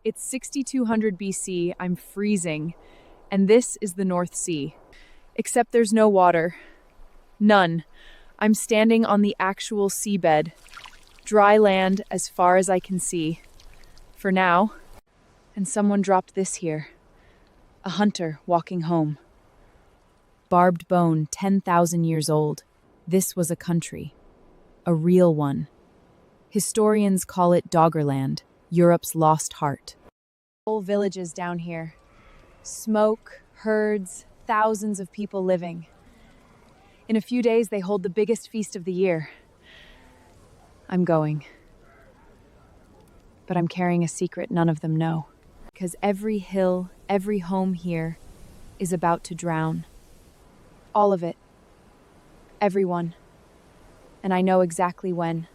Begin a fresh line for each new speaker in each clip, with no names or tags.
It's 6200 BC, I'm freezing, and this is the North Sea. Except there's no water. None. I'm standing on the actual seabed. Dry land as far as I can see. For now. And someone dropped this here. A hunter walking home. Barbed bone, 10,000 years old. This was a country. A real one. Historians call it Doggerland, Europe's lost heart. Whole villages down here. Smoke, herds, thousands of people living. In a few days, they hold the biggest feast of the year. I'm going. But I'm carrying a secret none of them know. Because every hill, every home here is about to drown. All of it. Everyone. And I know exactly when.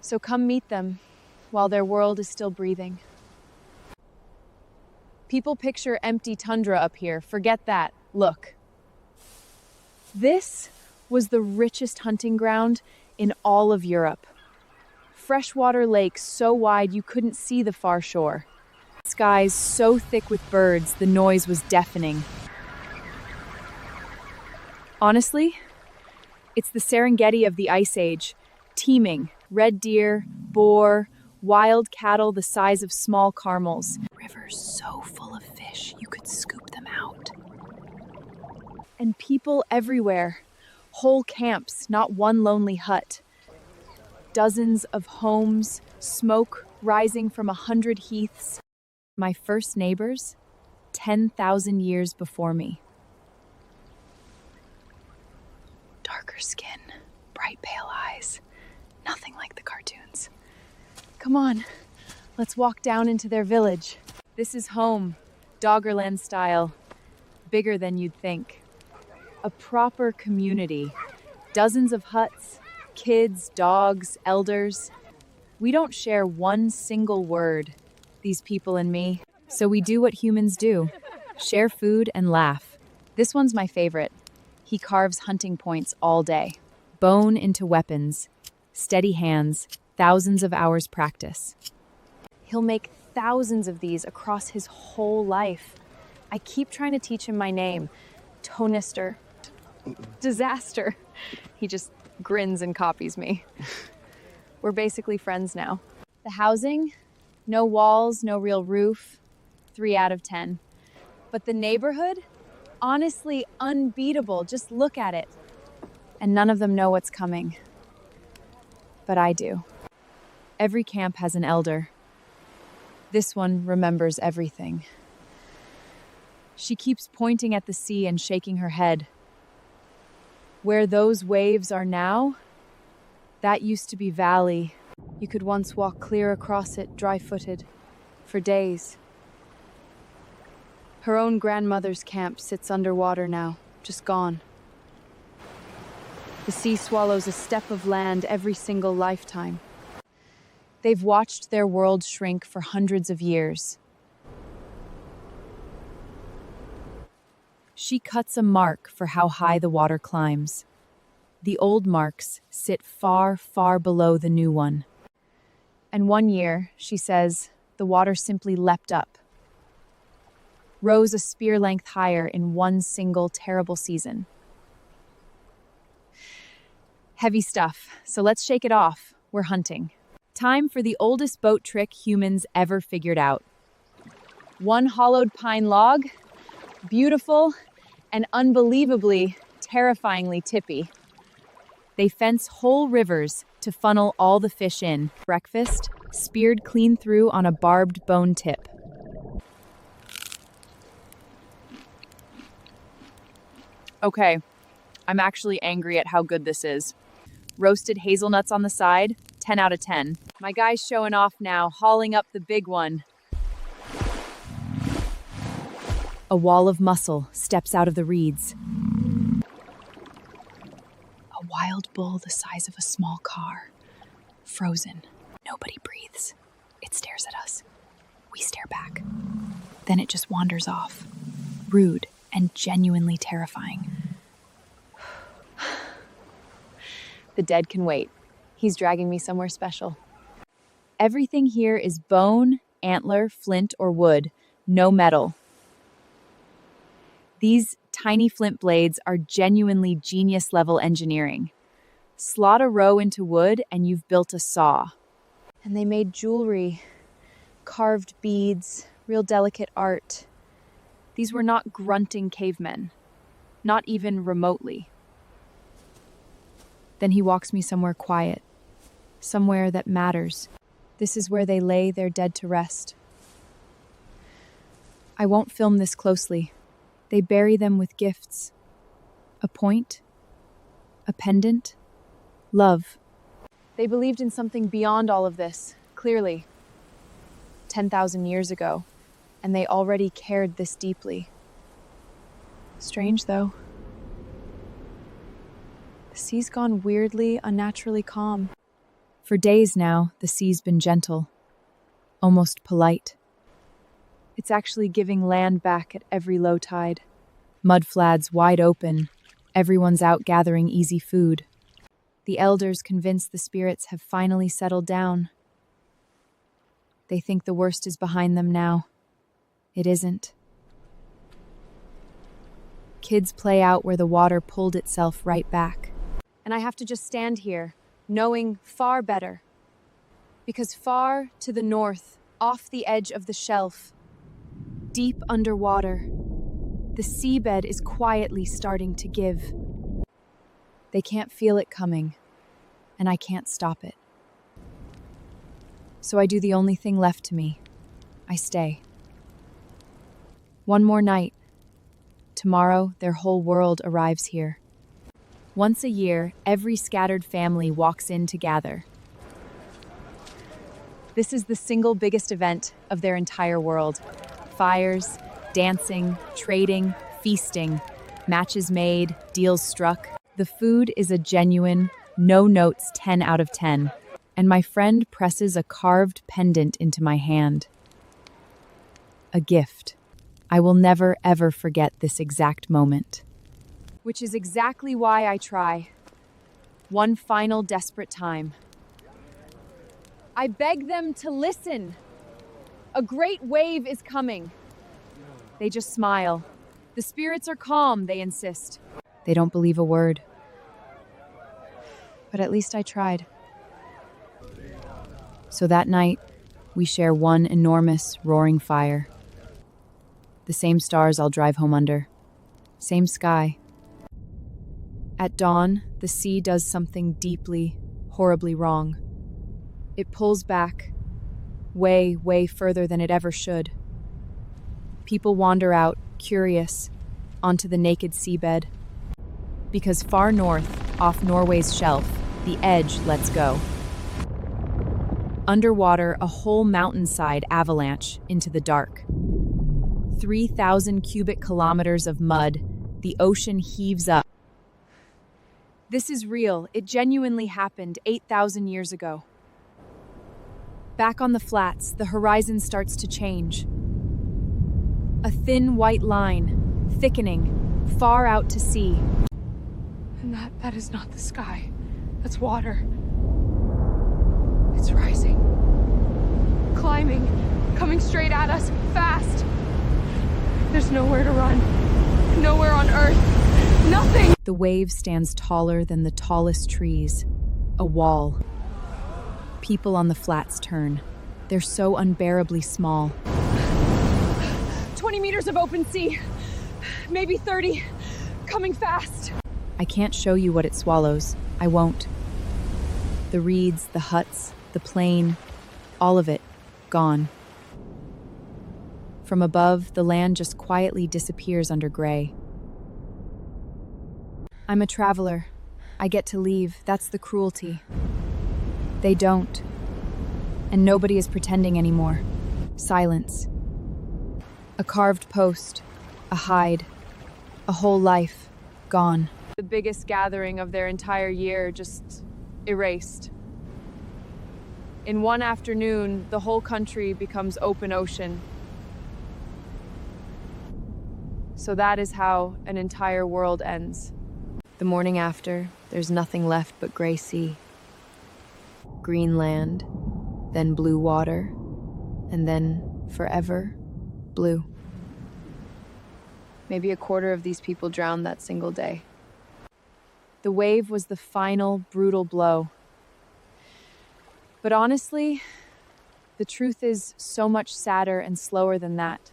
So come meet them while their world is still breathing. People picture empty tundra up here. Forget that. Look. This was the richest hunting ground in all of Europe. Freshwater lakes so wide you couldn't see the far shore. Skies so thick with birds, the noise was deafening. Honestly, it's the Serengeti of the Ice Age, teeming. Red deer, boar, wild cattle the size of small caramels. Rivers so full of fish you could scoop them out. And people everywhere. Whole camps, not one lonely hut. Dozens of homes, smoke rising from 100 heaths. My first neighbors, 10,000 years before me. Darker skin, bright pale eyes. Nothing like the cartoons. Come on, let's walk down into their village. This is home, Doggerland style. Bigger than you'd think. A proper community. Dozens of huts, kids, dogs, elders. We don't share one single word, these people and me. So we do what humans do. Share food and laugh. This one's my favorite. He carves hunting points all day. Bone into weapons. Steady hands, thousands of hours practice. He'll make thousands of these across his whole life. I keep trying to teach him my name. Tonister. Disaster. He just grins and copies me. We're basically friends now. The housing? No walls, no real roof. 3 out of 10. But the neighborhood? Honestly, unbeatable. Just look at it. And none of them know what's coming. But I do. Every camp has an elder. This one remembers everything. She keeps pointing at the sea and shaking her head. Where those waves are now, that used to be valley. You could once walk clear across it, dry-footed, for days. Her own grandmother's camp sits underwater now, just gone. The sea swallows a step of land every single lifetime. They've watched their world shrink for hundreds of years. She cuts a mark for how high the water climbs. The old marks sit far, far below the new one. And one year, she says, the water simply leapt up. Rose a spear length higher in one single terrible season. Heavy stuff, so let's shake it off. We're hunting. Time for the oldest boat trick humans ever figured out. One hollowed pine log, beautiful and unbelievably, terrifyingly tippy. They fence whole rivers to funnel all the fish in. Breakfast, speared clean through on a barbed bone tip. Okay, I'm actually angry at how good this is. Roasted hazelnuts on the side, 10 out of 10. My guy's showing off now, hauling up the big one. A wall of muscle steps out of the reeds. A wild bull the size of a small car. Frozen. Nobody breathes. It stares at us. We stare back. Then it just wanders off. Rude and genuinely terrifying. The dead can wait. He's dragging me somewhere special. Everything here is bone antler, flint, or wood, no metal. These tiny flint blades are genuinely genius-level engineering. Slot a row into wood and you've built a saw. And they made jewelry, carved beads, real delicate art. These were not grunting cavemen, not even remotely. Then he walks me somewhere quiet, somewhere that matters. This is where they lay their dead to rest. I won't film this closely. They bury them with gifts. A point, a pendant, love. They believed in something beyond all of this, clearly. 10,000 years ago, and they already cared this deeply. Strange, though. The sea's gone weirdly, unnaturally calm. For days now, the sea's been gentle, almost polite. It's actually giving land back at every low tide. Mudflats wide open, everyone's out gathering easy food. The elders convinced the spirits have finally settled down. They think the worst is behind them now. It isn't. Kids play out where the water pulled itself right back. And I have to just stand here, knowing far better. Because far to the north, off the edge of the shelf, deep underwater, the seabed is quietly starting to give. They can't feel it coming, and I can't stop it. So I do the only thing left to me. I stay. One more night. Tomorrow, their whole world arrives here. Once a year, every scattered family walks in to gather. This is the single biggest event of their entire world. Fires, dancing, trading, feasting, matches made, deals struck. The food is a genuine, no notes 10 out of 10, and my friend presses a carved pendant into my hand. A gift. I will never, ever forget this exact moment. Which is exactly why I try. One final desperate time. I beg them to listen. A great wave is coming. They just smile. The spirits are calm, they insist. They don't believe a word. But at least I tried. So that night, we share one enormous, roaring fire. The same stars I'll drive home under. Same sky. At dawn, the sea does something deeply, horribly wrong. It pulls back, way, way further than it ever should. People wander out, curious, onto the naked seabed. Because far north, off Norway's shelf, the edge lets go. Underwater, a whole mountainside avalanche into the dark. 3,000 cubic kilometers of mud, the ocean heaves up. This is real. It genuinely happened 8,000 years ago. Back on the flats, the horizon starts to change. A thin white line, thickening, far out to sea.
And that is not the sky. That's water. It's rising. Climbing. Coming straight at us. Fast. There's nowhere to run. Nowhere on Earth. Nothing!
The wave stands taller than the tallest trees. A wall. People on the flats turn. They're so unbearably small.
20 meters of open sea. Maybe 30. Coming fast.
I can't show you what it swallows. I won't. The reeds, the huts, the plain, all of it, gone. From above, the land just quietly disappears under gray. I'm a traveler. I get to leave. That's the cruelty. They don't. And nobody is pretending anymore. Silence. A carved post. A hide. A whole life. Gone.
The biggest gathering of their entire year just erased. In one afternoon, the whole country becomes open ocean. So that is how an entire world ends. The morning after, there's nothing left but gray sea. Green land, then blue water,
and then forever blue. Maybe a quarter of these people drowned that single day. The wave was the final brutal blow. But honestly, the truth is so much sadder and slower than that.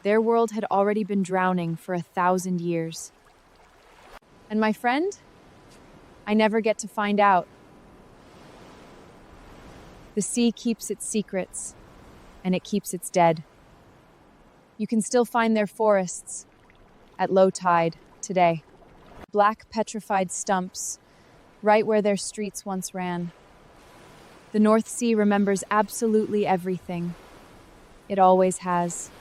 Their world had already been drowning for 1,000 years. And my friend, I never get to find out. The sea keeps its secrets, and it keeps its dead. You can still find their forests at low tide today. Black petrified stumps, right where their streets once ran. The North Sea remembers absolutely everything. It always has.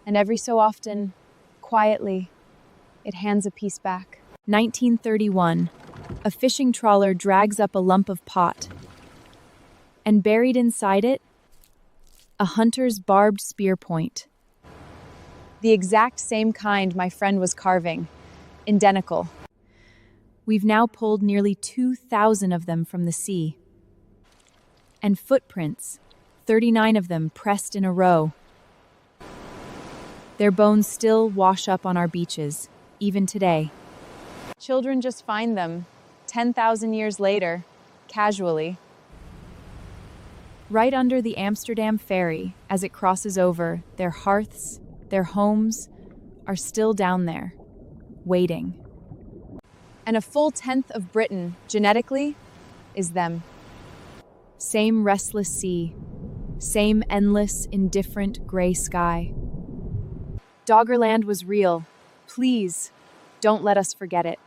And every so often, quietly, it hands a piece back. 1931, a fishing trawler drags up a lump of pot. And buried inside it, a hunter's barbed spear point. The exact same kind my friend was carving, identical. We've now pulled nearly 2,000 of them from the sea. And footprints, 39 of them pressed in a row. Their bones still wash up on our beaches, even today. Children just find them, 10,000 years later, casually. Right under the Amsterdam ferry, as it crosses over, their hearths, their homes, are still down there, waiting. And a full tenth of Britain, genetically, is them. Same restless sea, same endless, indifferent gray sky. Doggerland was real. Please, don't let us forget it.